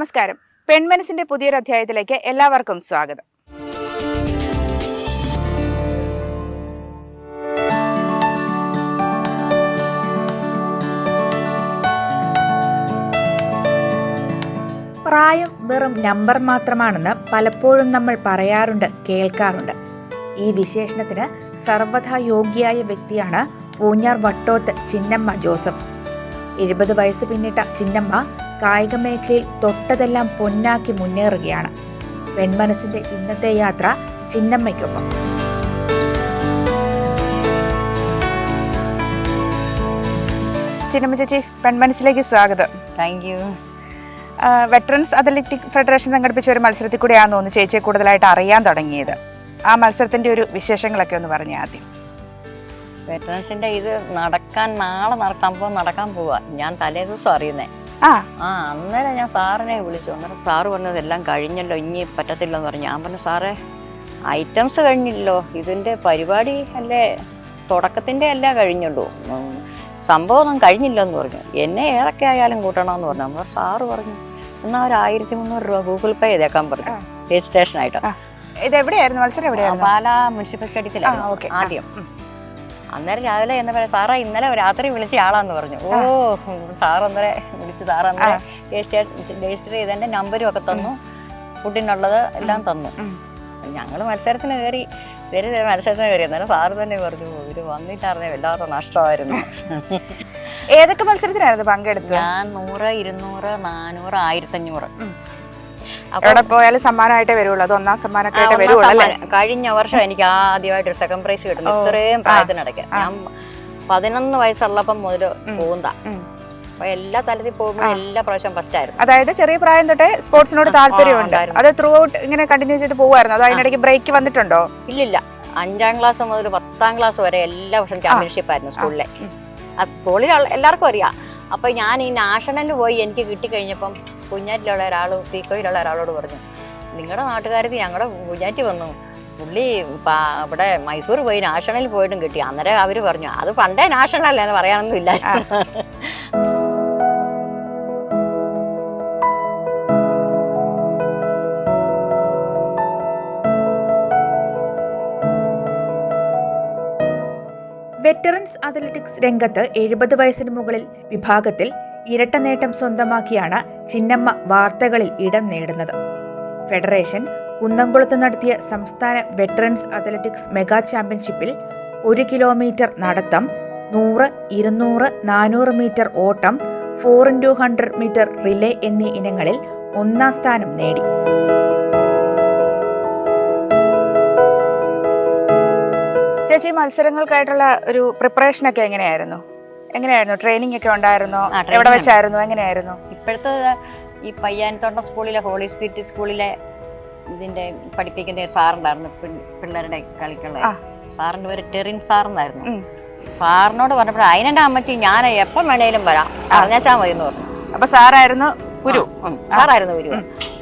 നമസ്കാരം. പെൺമനസിന്റെ പുതിയൊരു അധ്യായത്തിലേക്ക് എല്ലാവർക്കും സ്വാഗതം. പ്രായം വെറും നമ്പർ മാത്രമാണെന്ന് പലപ്പോഴും നമ്മൾ പറയാറുണ്ട്, കേൾക്കാറുണ്ട്. ഈ വിശേഷണത്തിന് സർവ്വഥാ യോഗ്യയായ വ്യക്തിയാണ് പൂഞ്ഞാർ വട്ടോത്ത് ചിന്നമ്മ ജോസഫ്. 70 വയസ്സ് പിന്നിട്ട ചിന്നമ്മ കായിക മേഖലയിൽ തൊട്ടതെല്ലാം പൊന്നാക്കി മുന്നേറുകയാണ്. പെൺമനസിന്റെ ഇന്നത്തെ യാത്ര ചിന്നമ്മയ്ക്കൊപ്പം. ചിന്നമ്മ ചേച്ചി, പെൺമനസിലേക്ക് സ്വാഗതം. Thank you. Veterans athletic federation സംഘടിപ്പിച്ച ഒരു മത്സരത്തിൽ കൂടെയാണെന്ന് തോന്നുന്നു ചേച്ചിയെ കൂടുതലായിട്ട് അറിയാൻ തുടങ്ങിയത്. ആ മത്സരത്തിന്റെ ഒരു വിശേഷങ്ങളൊക്കെ ഒന്ന് പറഞ്ഞേ ആദ്യം. വെറ്ററൻസിന്റെ ഇത് നാളെ സംഭവം നടക്കാൻ പോവാ. ഞാൻ തലേ ദിവസം അറിയുന്നേ. അന്നേരം ഞാൻ സാറിനെ വിളിച്ചു. അന്നേരം സാറ് പറഞ്ഞത് എല്ലാം കഴിഞ്ഞല്ലോ, ഇനി പറ്റത്തില്ലെന്ന് പറഞ്ഞു. ഞാൻ പറഞ്ഞു, സാറേ ഐറ്റംസ് കഴിഞ്ഞില്ലോ, ഇതിന്റെ പരിപാടി അല്ലേ, തുടക്കത്തിന്റെ അല്ല കഴിഞ്ഞുള്ളൂ, സംഭവം ഒന്നും കഴിഞ്ഞില്ലെന്ന് പറഞ്ഞു. എന്നെ ഏതൊക്കെ ആയാലും കൂട്ടണമെന്ന് പറഞ്ഞു. അപ്പോൾ സാറ് പറഞ്ഞു, എന്നാൽ ഒരു 1300 രൂപ ഗൂഗിൾ പേ ചെയ്തേക്കാൻ പറഞ്ഞു, രജിസ്ട്രേഷനായിട്ട്. ഇത് എവിടെയായിരുന്നു മത്സരം? എവിടെയായിരുന്നു? പാലാ മുനിസിപ്പൽ സ്റ്റേഡിയത്തിലായിരുന്നു ആദ്യം. അന്നേരം രാവിലെ എന്താ പറയുക, സാറേ ഇന്നലെ രാത്രി വിളിച്ച ആളാന്ന് പറഞ്ഞു. ഓ, സാറന്നേരം വിളിച്ചു. സാറന്നേരം രജിസ്റ്റർ ചെയ്തതിന്റെ നമ്പരും ഒക്കെ തന്നു, ഫുഡിനുള്ളത് എല്ലാം തന്നു. ഞങ്ങൾ മത്സരത്തിന് കയറി അന്നേരം സാറ് തന്നെ പറഞ്ഞു, ഇവര് വന്നിട്ടായിരുന്നേ വല്ലാത്ത നഷ്ടമായിരുന്നു. ഏതൊക്കെ മത്സരത്തിനായിരുന്നു പങ്കെടുത്തത്? ഞാൻ 100, 200, 400, 1500. അവിടെ പോയാലും സമ്മാനമായിട്ടേ വരുള്ളൂ? അത് ഒന്നാം സമ്മാനമായിട്ടേ വരുള്ളൂ? കഴിഞ്ഞ വർഷം എനിക്ക് ആദ്യമായിട്ട് സെക്കൻഡ് പ്രൈസ് കിട്ടുന്നു. ഇത്രയും പ്രായത്തിനിടയ്ക്ക് ഞാൻ 11 വയസ്സുള്ളപ്പം മുതൽ പോകുന്ന. അപ്പൊ എല്ലാ തലത്തിൽ പോകുമ്പോൾ എല്ലാ പ്രാവശ്യം ഫസ്റ്റ് ആയിരുന്നു. അതായത് ചെറിയ പ്രായം തൊട്ടേ സ്പോർട്സിനോട് താല്പര്യമുണ്ട്. അത് ത്രൂ ഔട്ട് ഇങ്ങനെ കണ്ടിന്യൂ ചെയ്ത് പോകുമായിരുന്നു? അതോ അതിനിടയ്ക്ക് ബ്രേക്ക് വന്നിട്ടുണ്ടോ? ഇല്ലില്ല. 5ാം ക്ലാസ് മുതൽ 10ാം ക്ലാസ് വരെ എല്ലാ വർഷം ചാമ്പ്യൻഷിപ്പ് ആയിരുന്നു സ്കൂളിലെ. ആ സ്കൂളിൽ എല്ലാവർക്കും അറിയാം. അപ്പൊ ഞാൻ ഈ നാഷണലിന് പോയി എനിക്ക് കിട്ടിക്കഴിഞ്ഞപ്പം കുഞ്ഞാറ്റിലുള്ള ഒരാൾ, തീക്കോയിലുള്ള ഒരാളോട് പറഞ്ഞു, നിങ്ങളുടെ നാട്ടുകാരത്തിൽ ഞങ്ങളുടെ കുഞ്ഞാറ്റി വന്നു, പുള്ളി ഇവിടെ മൈസൂർ പോയി നാഷണലിൽ പോയിട്ടും കിട്ടി. അന്നേരം അവര് പറഞ്ഞു, അത് പണ്ടേ നാഷണൽ അല്ലേ എന്ന് പറയാനൊന്നും ഇല്ല. വെറ്ററൻസ് അത്ലറ്റിക്സ് രംഗത്ത് 70 വയസ്സിന് മുകളിൽ വിഭാഗത്തിൽ ഇരട്ട നേട്ടം സ്വന്തമാക്കിയാണ് ചിന്നമ്മ വാർത്തകളിൽ ഇടം നേടുന്നത്. ഫെഡറേഷൻ കുന്നംകുളത്ത് നടത്തിയ സംസ്ഥാന വെറ്ററൻസ് അത്ലറ്റിക്സ് മെഗാ ചാമ്പ്യൻഷിപ്പിൽ 1 കിലോമീറ്റർ നടത്തം, 100, 200, 400 മീറ്റർ ഓട്ടം, 4x100 മീറ്റർ റിലേ എന്നീ ഇനങ്ങളിൽ 1ാം സ്ഥാനം നേടി. ചേച്ചി, മത്സരങ്ങൾക്കായിട്ടുള്ള ഒരു പ്രിപ്പറേഷൻ ഒക്കെ എങ്ങനെയായിരുന്നു? ട്രെയിനിങ് ഒക്കെ ഉണ്ടായിരുന്നോ? എവിടെ വെച്ചായിരുന്നു? എങ്ങനെയായിരുന്നു? ഇപ്പോഴത്തെ ഈ പയ്യാനത്തോട്ടം സ്കൂളിലെ ഹോളി സ്പിരിറ്റ് സ്കൂളിലെ ഇതിന്റെ പഠിപ്പിക്കുന്ന ഒരു സാറുണ്ടായിരുന്നു, പിള്ളേരുടെ കളിക്കുള്ള സാറിന്റെ പേര് ടെറിൻ സാറെന്നായിരുന്നു. സാറിനോട് പറഞ്ഞപ്പോൾ അതിനെന്റെ അമ്മച്ചി ഞാൻ എപ്പം വേണേലും വരാം, അറിഞ്ഞാച്ചാൽ മതി എന്ന് പറഞ്ഞു. അപ്പൊ സാറായിരുന്നു ഗുരു? സാറായിരുന്നു ഗുരു.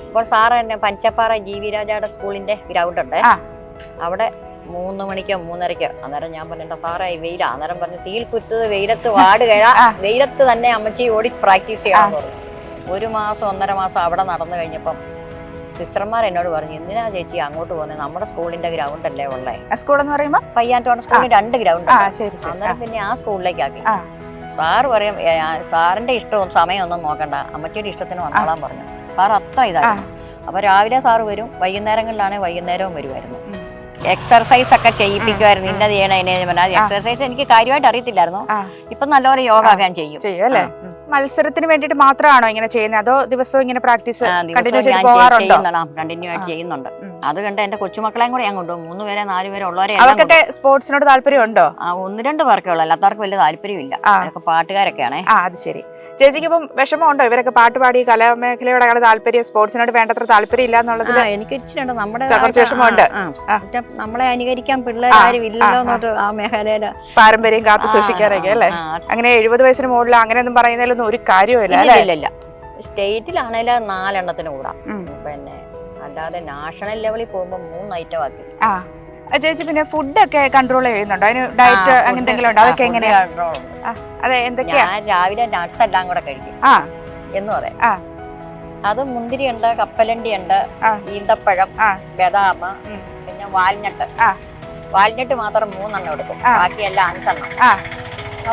അപ്പോൾ സാറ് തന്നെ പഞ്ചപ്പാറ GV രാജയുടെ സ്കൂളിന്റെ ഗ്രൗണ്ട് ഉണ്ട്, അവിടെ 3 മണിക്കോ 3:30. അന്നേരം ഞാൻ പറഞ്ഞു, സാറേ വെയില. അന്നേരം പറഞ്ഞു, തീയിൽ കുത്തത് വെയിലത്ത് വാടുകയില്ല, വെയിലത്ത് തന്നെ അമ്മച്ചി ഓടി പ്രാക്ടീസ് ചെയ്യാമെന്ന് പറഞ്ഞു. 1 മാസം 1.5 മാസം അവിടെ നടന്നു കഴിഞ്ഞപ്പം സിസ്റ്റർമാർ എന്നോട് പറഞ്ഞു, എന്തിനാ ചേച്ചി അങ്ങോട്ട് പോകുന്നത്, നമ്മുടെ സ്കൂളിന്റെ ഗ്രൗണ്ട് അല്ലേ ഉള്ളേ. സ്കൂൾ എന്ന് പറയുമ്പോൾ പയ്യാനത്തോട്ടം സ്കൂളിൽ 2 ഗ്രൗണ്ട്. അന്നേരം പിന്നെ ആ സ്കൂളിലേക്ക് ആക്കി. സാറ് പറയും, സാറിന്റെ ഇഷ്ടവും സമയമൊന്നും നോക്കണ്ട, അമ്മച്ചിയുടെ ഇഷ്ടത്തിന് വന്നോളാൻ പറഞ്ഞു. സാർ അത്ര ഇതായിരുന്നു. അപ്പൊ രാവിലെ സാറ് വരും, വൈകുന്നേരങ്ങളിലാണെങ്കിൽ വൈകുന്നേരവും വരുമായിരുന്നു. എക്സർസൈസ് ഒക്കെ ചെയ്യിപ്പിക്കുമായിരുന്നു, ഇന്നത് ചെയ്യണ. എക്സർസൈസ് എനിക്ക് കാര്യമായിട്ട് അറിയത്തില്ലായിരുന്നു. ഇപ്പൊ നല്ലപോലെ യോഗ ഞാൻ ചെയ്യും അല്ലേ? മത്സരത്തിന് വേണ്ടിട്ട് മാത്രമാണോ ഇങ്ങനെ ചെയ്യുന്നത്, അതോ ദിവസവും ഇങ്ങനെ പ്രാക്ടീസ് കണ്ടിന്യൂ ആയിട്ട് ചെയ്യുന്നുണ്ട്? അത് കണ്ട് എന്റെ കൊച്ചുമക്കളെയും കൂടെ ഞാൻ കൊണ്ടുപോകും. 3 പേരെ 4 പേരെ ഉള്ളവരെ. അവർക്കൊക്കെ സ്പോർട്സിനോട് താല്പര്യമുണ്ടോ? 1-2 പേർക്കേ ഉള്ളൂ, എല്ലാത്തവർക്കും വലിയ താല്പര്യമില്ല. അതൊക്കെ പാട്ടുകാരൊക്കെയാണേ. അത് ശരി. ചേച്ചിക്ക് ഇപ്പം വിഷമമുണ്ടോ? ഇവരൊക്കെ പാട്ടുപാടി കലാമേഖലയോടാണ് താല്പര്യം, സ്പോർട്സിനോട് വേണ്ടത്ര താല്പര്യം ഇല്ല എന്നുള്ളത് എനിക്ക് ഇച്ചിട്ടുണ്ട്. നമ്മുടെ വിഷമമുണ്ട്. നമ്മളെ അനുകരിക്കാൻ പിള്ളേരും ഇല്ലല്ലോ ആ മേഖലയില്, പാരമ്പര്യം കാത്തു സൂക്ഷിക്കാനൊക്കെ അല്ലേ? അങ്ങനെ 70 വയസ്സിന് മുകളിൽ അങ്ങനെയൊന്നും പറയുന്നതിലൊന്നും ഒരു കാര്യമില്ല. ഇല്ല, സ്റ്റേറ്റിലാണേല് 4 എണ്ണത്തിന് കൂടാ. പിന്നെ അല്ലാതെ നാഷണൽ ലെവലിൽ പോകുമ്പോ 3 ഐറ്റം ആക്കി. ചേച്ചി, പിന്നെ ഫുഡൊക്കെ കൺട്രോൾ ചെയ്യുന്നുണ്ടോ? അതിന് ഡയറ്റ് അങ്ങനെ എന്തെങ്കിലും ഉണ്ടോ? അതൊക്കെ എങ്ങനെയാ? അതെ, എന്തൊക്കെയാ? ഞാൻ രാവിലെ നട്ട്സ് എല്ലാം കൂടെ കഴിക്കും എന്നും. അതെ, അത് മുന്തിരി ഉണ്ട്, കപ്പലണ്ടി ഉണ്ട്, ഈന്തപ്പഴം, ബദാം, പിന്നെ വാൽനട്ട്. വാൽനട്ട് മാത്രം 3 എണ്ണം എടുക്കും, ബാക്കിയെല്ലാം 5 എണ്ണം.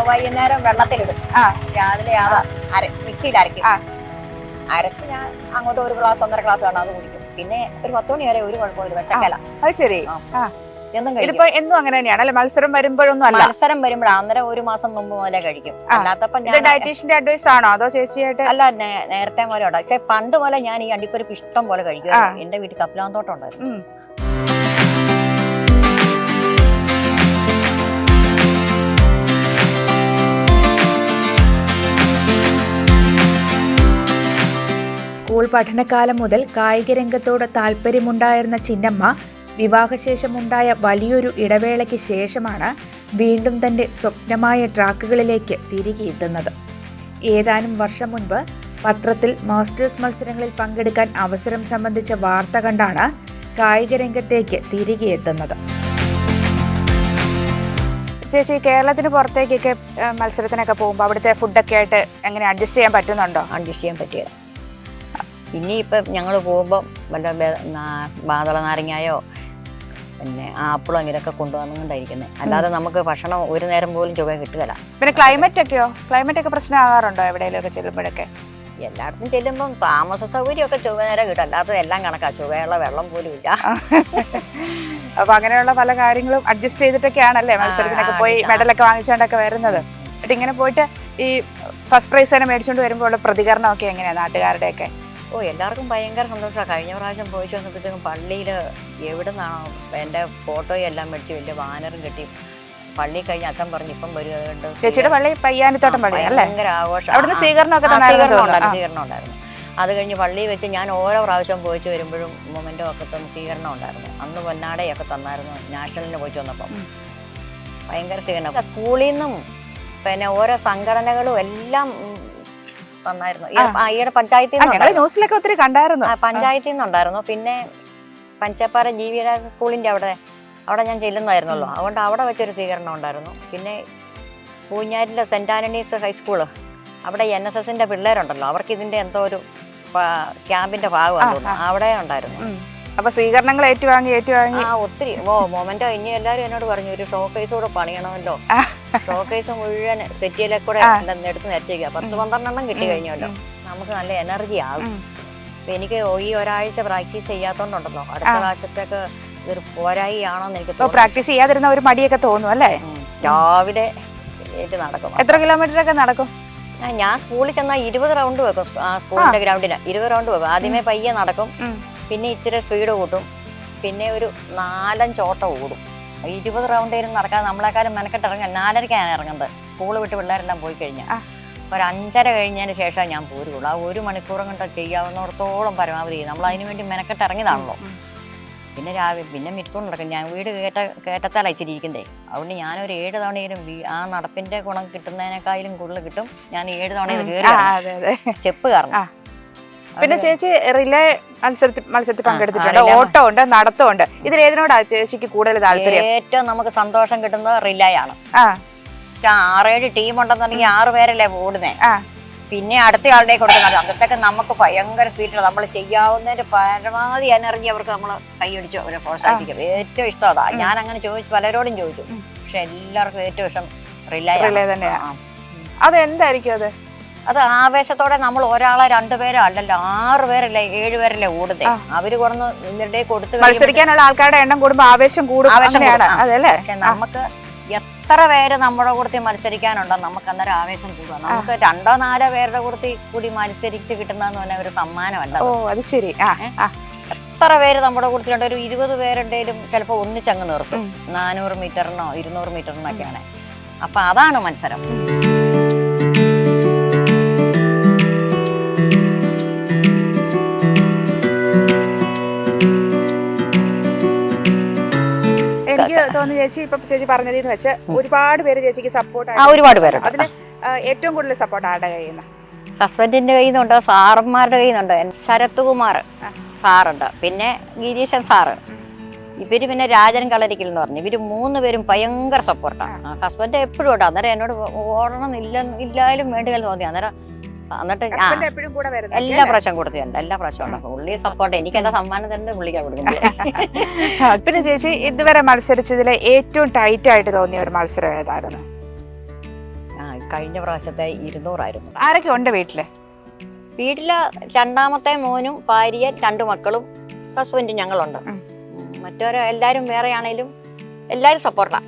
വൈകുന്നേരം വെള്ളത്തിലിടും, രാവിലെ മിക്സിയിൽ അരക്കും. അരച്ച് ഞാൻ അങ്ങോട്ട് 1 ഗ്ലാസ് 1.5 ഗ്ലാസ് വേണം അത് കുടിക്കും. പിന്നെ ഒരു 10 മണി വരെ ഒരു കുഴപ്പമില്ല, വിശക്കല. അത് ശരി. ഇതിപ്പോ എന്നും അങ്ങനെ തന്നെയാണ്, മത്സരം വരുമ്പോഴൊന്നും അല്ല. മത്സരം വരുമ്പോഴാണ്, അന്നേരം 1 മാസം മുമ്പ് മുതലേ കഴിക്കും. അല്ലാത്തപ്പോ ഡയറ്റീഷ്യന്റെ അഡ്വൈസ് ആണോ അതോ ചേച്ചിയായിട്ട്? അല്ല, നേരത്തെ പോലെ ഉണ്ട്. പക്ഷെ പണ്ട് പോലെ ഞാൻ ഈ അണ്ടിപ്പരിപ്പ് ഇഷ്ടം പോലെ കഴിക്കും. എന്റെ വീട്ടിൽ കപ്പിലാന്തോട്ടം ഉണ്ടായിരുന്നു. സ്കൂൾ പഠനകാലം മുതൽ കായിക രംഗത്തോട് താല്പര്യമുണ്ടായിരുന്ന ചിന്നമ്മ വിവാഹശേഷമുണ്ടായ വലിയൊരു ഇടവേളയ്ക്ക് ശേഷമാണ് വീണ്ടും തൻ്റെ സ്വപ്നമായ ട്രാക്കുകളിലേക്ക് തിരികെ എത്തുന്നത്. ഏതാനും വർഷം മുൻപ് പത്രത്തിൽ മാസ്റ്റേഴ്സ് മത്സരങ്ങളിൽ പങ്കെടുക്കാൻ അവസരം സംബന്ധിച്ച വാർത്ത കണ്ടാണ് കായിക രംഗത്തേക്ക് തിരികെ എത്തുന്നത്. ചേച്ചി, കേരളത്തിന് പുറത്തേക്കൊക്കെ മത്സരത്തിനൊക്കെ പോകുമ്പോൾ അവിടുത്തെ ഫുഡൊക്കെ ആയിട്ട് എങ്ങനെ അഡ്ജസ്റ്റ് ചെയ്യാൻ പറ്റുന്നുണ്ടോ? അഡ്ജസ്റ്റ് ചെയ്യാൻ പറ്റിയത്. ഇനിയിപ്പം ഞങ്ങൾ പോകുമ്പോൾ വല്ല മാതള നാരങ്ങയോ പിന്നെ ആപ്പിളോ അങ്ങനെയൊക്കെ കൊണ്ടുവന്നുകൊണ്ടായിരിക്കുന്നത്. അല്ലാതെ നമുക്ക് ഭക്ഷണം ഒരു നേരം പോലും ചുവ കിട്ടുകയില്ല. പിന്നെ ക്ലൈമറ്റ് ഒക്കെ പ്രശ്നമാകാറുണ്ടോ എവിടെയെങ്കിലുമൊക്കെ ചെല്ലുമ്പോഴൊക്കെ? എല്ലായിടത്തും ചെല്ലുമ്പം താമസ സൗകര്യമൊക്കെ ചുവ നേരം കിട്ടും, അല്ലാത്തത് എല്ലാം കണക്കാ, ചുവയുള്ള വെള്ളം പോലും ഇല്ല. അപ്പൊ അങ്ങനെയുള്ള പല കാര്യങ്ങളും അഡ്ജസ്റ്റ് ചെയ്തിട്ടൊക്കെയാണല്ലേ മത്സരത്തിനൊക്കെ പോയി മെഡലൊക്കെ വാങ്ങിച്ചുകൊണ്ടൊക്കെ വരുന്നത്. എന്നിട്ട് ഇങ്ങനെ പോയിട്ട് ഈ ഫസ്റ്റ് പ്രൈസ് തന്നെ മേടിച്ചുകൊണ്ട് വരുമ്പോൾ പ്രതികരണമൊക്കെ എങ്ങനെയാണ് നാട്ടുകാരുടെയൊക്കെ? എല്ലാവർക്കും ഭയങ്കര സന്തോഷമാണ്. കഴിഞ്ഞ പ്രാവശ്യം പോയിച്ചു വന്നപ്പോഴത്തേക്കും പള്ളിയിൽ എവിടെ നിന്നാണോ എൻ്റെ ഫോട്ടോയും എല്ലാം മേടിച്ച് വലിയ ബാനറും കെട്ടി പള്ളി കഴിഞ്ഞ അച്ഛൻ പറഞ്ഞു ഇപ്പം വരുന്നുണ്ട്. ചേച്ചിയുടെ പള്ളി പയ്യാനിത്തോട്ടം പള്ളി അല്ലേ? ഭയങ്കര ആഘോഷം. സ്വീകരണം ഉണ്ടായിരുന്നു. അത് കഴിഞ്ഞ് പള്ളിയിൽ വെച്ച് ഞാൻ ഓരോ പ്രാവശ്യം പോയിച്ചു വരുമ്പോഴും മൊമെന്റോ ഒക്കെ തന്ന് സ്വീകരണം ഉണ്ടായിരുന്നു. അന്ന് പൊന്നാടയൊക്കെ തന്നായിരുന്നു നാഷണലിന് പോയിച്ചു വന്നപ്പം. ഭയങ്കര സ്വീകരണം. സ്കൂളിൽ നിന്നും പിന്നെ ഓരോ സംഘടനകളും എല്ലാം തന്നായിരുന്നു. ഈയിടെ പഞ്ചായത്തിൽ ന്യൂസിലൊക്കെ ഒത്തിരി കണ്ടായിരുന്നു. പഞ്ചായത്തിൽ നിന്നുണ്ടായിരുന്നു. പിന്നെ പഞ്ചപ്പാറ ജീവിരാജ സ്കൂളിന്റെ അവിടെ ഞാൻ ചെല്ലുന്നതായിരുന്നല്ലോ, അതുകൊണ്ട് അവിടെ വെച്ചൊരു സ്വീകരണം ഉണ്ടായിരുന്നു. പിന്നെ പൂഞ്ഞാരിലെ സെന്റ് ആന്റണീസ് ഹൈസ്കൂള്, അവിടെ NSSന്റെ പിള്ളേരുണ്ടല്ലോ, അവർക്ക് ഇതിന്റെ എന്തോ ഒരു ക്യാമ്പിന്റെ ഭാഗമാണെന്ന് തോന്നുന്നു, അവിടെ ഉണ്ടായിരുന്നു. അപ്പൊ സ്വീകരണങ്ങൾ ഏറ്റുവാങ്ങി ഒത്തിരി മൊമെന്റോ. ഇനി എല്ലാവരും എന്നോട് പറഞ്ഞു ഒരു ഷോക്കേസ് കൂടെ പണിയണമല്ലോ. ഷോക്കേസ് മുഴുവൻ സെറ്റിയിലെ കൂടെ എടുത്ത് നിരത്തിക്കുക. 10-12 എണ്ണം കിട്ടി കഴിഞ്ഞല്ലോ, നമുക്ക് നല്ല എനർജി ആകും. എനിക്ക് ഈ ഒരാഴ്ച പ്രാക്ടീസ് ചെയ്യാത്തോണ്ടുണ്ടല്ലോ അടുത്ത പ്രാവശ്യത്തേക്ക് ഇതൊരു പോരായി ആണോന്ന് എനിക്ക് തോന്നുന്നു. പ്രാക്ടീസ് ചെയ്യാതിരുന്ന ഒരു മടിയൊക്കെ തോന്നും അല്ലേ? രാവിലെ നടക്കും. എത്ര കിലോമീറ്റർ ഒക്കെ നടക്കും? ഞാൻ സ്കൂളിൽ ചെന്നാൽ 20 റൗണ്ട് വെക്കും. സ്കൂളിന്റെ ഗ്രൗണ്ടിന് 20 റൗണ്ട് വെക്കും. ആദ്യമേ പയ്യെ നടക്കും, പിന്നെ ഇച്ചിരി സ്പീഡ് കൂട്ടും, പിന്നെ ഒരു 4-5 ഓട്ടം ഓടും. 20 റൗണ്ട് നടക്കാതെ നമ്മളെക്കാളും മെനക്കെട്ട് ഇറങ്ങാൻ 4:30 ഇറങ്ങുന്നത്. സ്കൂൾ വിട്ട് പിള്ളേരെല്ലാം പോയി കഴിഞ്ഞാൽ ഒരു 5:30 കഴിഞ്ഞതിന് ശേഷം ഞാൻ പോരുള്ളൂ. ആ 1 മണിക്കൂറും കൊണ്ട് ചെയ്യാവുന്നിടത്തോളം പരമാവധി നമ്മൾ അതിനു വേണ്ടി മെനക്കെട്ട് ഇറങ്ങിയതാണല്ലോ. പിന്നെ പിന്നെ മിറ്റത്തോട് നടക്കും. ഞാൻ വീട് കയറ്റത്താല ഇച്ചിരിക്കുന്നതേ, അതുകൊണ്ട് ഞാനൊരു 7 തവണയിലും ആ നടപ്പിന്റെ ഗുണം കിട്ടുന്നതിനേക്കാളും കൂടുതൽ കിട്ടും. ഞാൻ 7 തവണ കയറി സ്റ്റെപ്പ് കയറണം. പിന്നെ ചേച്ചി റിലേ മത്സരത്തിൽ പങ്കെടുത്തിട്ടുണ്ട്, ഓട്ടം ഉണ്ട്, നടത്തം ഉണ്ട്. ഇതിൽ ഏതിനോടാ ചേച്ചിക്ക് കൂടുതൽ താല്പര്യം? ഏറ്റവും നമുക്ക് സന്തോഷം കിട്ടുന്നത് റിലേ ആണ്. 6-7 ടീം ഉണ്ടെന്നുണ്ടെങ്കിൽ 6 പേരല്ലേ ഓടുന്നേ. പിന്നെ അടുത്ത ആളുടെ കൊടുക്കുന്നത് അന്നത്തേക്ക് നമുക്ക് ഭയങ്കര സ്പീഡിൽ നമ്മൾ ചെയ്യാവുന്നതിന്റെ പരമാവധി എനർജി അവർക്ക് നമ്മൾ കൈയടിച്ചു അവരെ പ്രോത്സാഹിപ്പിക്കും. ഏറ്റവും ഇഷ്ടം അതാ. ഞാൻ അങ്ങനെ ചോദിച്ചു, പലരോടും ചോദിച്ചു, പക്ഷെ എല്ലാവർക്കും ഏറ്റവും ഇഷ്ടം റിലേ തന്നെയാണ്. അതെന്തായിരിക്കും അത് ആവേശത്തോടെ നമ്മൾ ഒരാളെ 2 പേരോ അല്ലല്ലോ 6 പേരല്ലേ 7 പേരല്ലേ ഓടുന്നേ. അവര് കൊടുന്ന് ഇവരുടെ കൊടുത്ത് മത്സരിക്കാനുള്ള ആൾക്കാരുടെ എണ്ണം കൂടുമ്പോ ആവേശം കൂടും. പക്ഷെ നമുക്ക് എത്ര പേര് നമ്മുടെ കൂടത്തിൽ മത്സരിക്കാനുണ്ടോ നമുക്ക് അന്നേരം ആവേശം കൂടുക. നമുക്ക് 2-4 പേരുടെ കൂടി മത്സരിച്ച് കിട്ടുന്നതെന്ന് പറഞ്ഞാൽ ഒരു സമ്മാനമല്ല. അത് ശരി. എത്ര പേര് നമ്മുടെ കൂട്ടത്തിലുണ്ട്, ഒരു 20 പേരുണ്ടെങ്കിലും ചിലപ്പോൾ ഒന്നിച്ചങ്ങ് നിർത്തും. 400 മീറ്ററിനോ 200 മീറ്ററിനൊക്കെയാണ്. അപ്പൊ അതാണ് മത്സരം. എനിക്ക് തോന്നുന്നു ചേച്ചി ഇപ്പൊ ചേച്ചി പറഞ്ഞതിന്ന് വെച്ച് ഒരുപാട് പേര് ചേച്ചിക്ക് സപ്പോർട്ട് ഒരുപാട് പേരുണ്ട്. അതിന് ഏറ്റവും കൂടുതൽ സപ്പോർട്ട് ആരുടെ കയ്യിൽ നിന്ന്? ഹസ്ബൻഡിന്റെ കയ്യിൽ നിന്നുണ്ട്, സാറന്മാരുടെ കയ്യിൽ നിന്നുണ്ട്. ശരത് കുമാർ സാറുണ്ട്, പിന്നെ ഗിരീശൻ സാറ്, ഇവര് പിന്നെ രാജൻ കളരിക്കൽ എന്ന് പറഞ്ഞു. ഇവര് 3 പേരും ഭയങ്കര സപ്പോർട്ടാണ്. ഹസ്ബൻഡ് എപ്പോഴും ഉണ്ട്. അന്നേരം എന്നോട് ഓടണം ഇല്ലായാലും വേണ്ടുകയെന്ന് തോന്നി. അന്നേരം എന്നിട്ട് ഹസ്ബൻഡ് എപ്പോഴും കൂടെ വരുന്നത് എല്ലാ പ്രാവശ്യം കൊടുത്തിട്ടുണ്ട്, എല്ലാ പ്രാവശ്യം ഉണ്ട്. പുള്ളി സപ്പോർട്ട്, എനിക്ക് എന്താ സമ്മാനം തരുന്നത് പുള്ളിക്കാ കൊടുക്കുന്നത്. പിന്നെ ചേച്ചി ഇതുവരെ മത്സരിച്ചതിലെ ഏറ്റവും ടൈറ്റ് ആയിട്ട് തോന്നിയ ഒരു മത്സരം ഏതായിരുന്നു? കഴിഞ്ഞ പ്രാവശ്യത്തെ 200 ആയിരുന്നു. ആരൊക്കെ ഉണ്ട് വീട്ടില്? വീട്ടില് രണ്ടാമത്തെ മോനും ഭാര്യയും 2 മക്കളും ഹസ്ബൻഡും ഞങ്ങളുണ്ട്. മറ്റവരെ എല്ലാരും വേറെ ആണേലും എല്ലാരും സപ്പോർട്ടാ.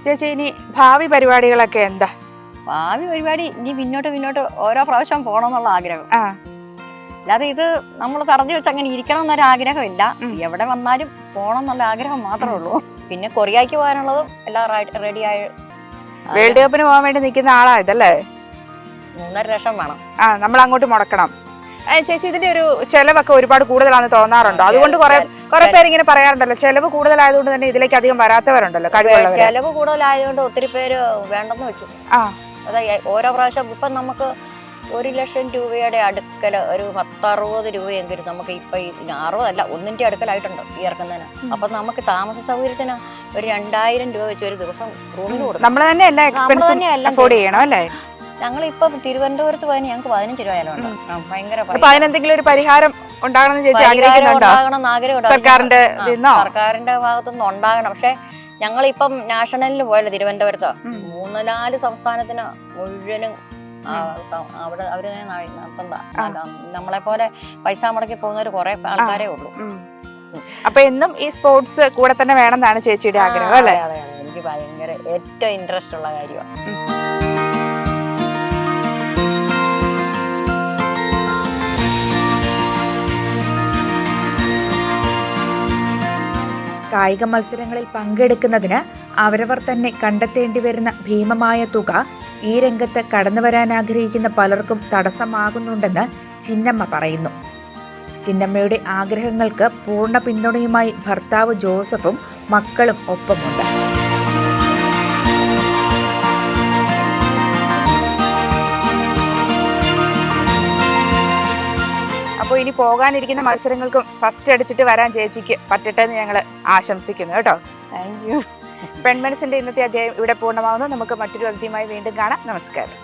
ചേച്ചി ഇനി ഭാവി പരിപാടികളൊക്കെ എന്താ? ഭാവി പരിപാടി ഇനി പിന്നോട്ട് ഓരോ പ്രാവശ്യം പോകണമെന്നുള്ള ആഗ്രഹം. അല്ലാതെ ഇത് നമ്മൾ തടഞ്ഞു വെച്ച് അങ്ങനെ ഇരിക്കണം എന്നൊരു ആഗ്രഹമില്ല. എവിടെ വന്നാലും പോകണം എന്നുള്ള ആഗ്രഹം മാത്രമേ ഉള്ളൂ. പിന്നെ കൊറിയയ്ക്ക് പോകാനുള്ളതും എല്ലാം റെഡിയായി. വേൾഡ് കപ്പിന് പോകാൻ വേണ്ടി നിൽക്കുന്ന ആളാ ഇതല്ലേ? 3.5 ലക്ഷം വേണം. നമ്മൾ അങ്ങോട്ട് മുടക്കണം. ചേച്ചി ഇതിന്റെ ഒരു ചെലവൊക്കെ ഒരുപാട് കൂടുതലാണെന്ന് തോന്നാറുണ്ടോ? അതുകൊണ്ട് കുറെ പേര് ഇങ്ങനെ പറയാറുണ്ടല്ലോ, ചെലവ് കൂടുതലായതുകൊണ്ട് തന്നെ ഇതിലേക്ക് അധികം വരാത്തവരുണ്ടല്ലോ, കഴിവുള്ളവർ. ചെലവ് കൂടുതലായതുകൊണ്ട് ഒത്തിരി പേര് വേണ്ടെന്ന് വെച്ചു. അതായത് ഓരോ പ്രാവശ്യം ഇപ്പം നമുക്ക് 1 ലക്ഷം രൂപയുടെ അടുക്കൽ ഒരു 10-60 രൂപയെങ്കിലും നമുക്ക് ഇപ്പൊ 60 അല്ല 1ന്റെ അടുക്കലായിട്ടുണ്ട് ഈ ഇറക്കുന്നതിന്. അപ്പൊ നമുക്ക് താമസ സൗകര്യത്തിന് ഒരു 2000 രൂപ വെച്ച് ഒരു ദിവസം റൂമിന് കൊടുക്കും. നമ്മൾ തന്നെ എല്ലാ എക്സ്പെൻസും അഫോർഡ് ചെയ്യണം അല്ലേ? ഞങ്ങളിപ്പോ തിരുവനന്തപുരത്ത് പോയാൽ ഞങ്ങൾക്ക് 15 രൂപ ചെലവുണ്ട്. ഭയങ്കര. അപ്പൊ അതിനെന്തെങ്കിലും ഒരു പരിഹാരം ഉണ്ടാകണം ചേച്ചി ആഗ്രഹിക്കുന്നുണ്ടോ? സർക്കാരിന്റെ ഭാഗത്തുനിന്ന് ഉണ്ടാകണം. പക്ഷെ ഞങ്ങളിപ്പം നാഷണലിന് പോയല്ലോ തിരുവനന്തപുരത്ത്, 3-4 സംസ്ഥാനത്തിന് മുഴുവനും അവിടെ അവര് നടത്തുന്ന. നമ്മളെ പോലെ പൈസ മുടക്കി പോകുന്നവര് കുറെ ആൾക്കാരേ ഉള്ളൂ. അപ്പൊ എന്നും ഈ സ്പോർട്സ് കൂടെ തന്നെ വേണമെന്നാണ് ചേച്ചിയുടെ ആഗ്രഹം അല്ലേ? എനിക്ക് ഭയങ്കര ഏറ്റവും ഇൻട്രസ്റ്റ് ഉള്ള കാര്യമാണ്. കായിക മത്സരങ്ങളിൽ പങ്കെടുക്കുന്നതിന് അവരവർ തന്നെ കണ്ടെത്തേണ്ടി വരുന്ന ഭീമമായ തുക ഈ രംഗത്ത് കടന്നു വരാൻ ആഗ്രഹിക്കുന്ന പലർക്കും തടസ്സമാകുന്നുണ്ടെന്ന് ചിന്നമ്മ പറയുന്നു. ചിന്നമ്മയുടെ ആഗ്രഹങ്ങൾക്ക് പൂർണ്ണ പിന്തുണയുമായി ഭർത്താവ് ജോസഫും മക്കളും ഒപ്പമുണ്ട്. അപ്പോൾ ഇനി പോകാനിരിക്കുന്ന മത്സരങ്ങൾക്കും ഫസ്റ്റ് അടിച്ചിട്ട് വരാൻ ചേച്ചിക്ക് പറ്റട്ടെ എന്ന് ഞങ്ങൾ ആശംസിക്കുന്നു കേട്ടോ. Thank you. പെൺമനസ്സിന്റെ ഇന്നത്തെ അധ്യായം ഇവിടെ പൂർണ്ണമാകുന്നു. നമുക്ക് മറ്റൊരു അതിഥിയുമായി വീണ്ടും കാണാം. നമസ്കാരം.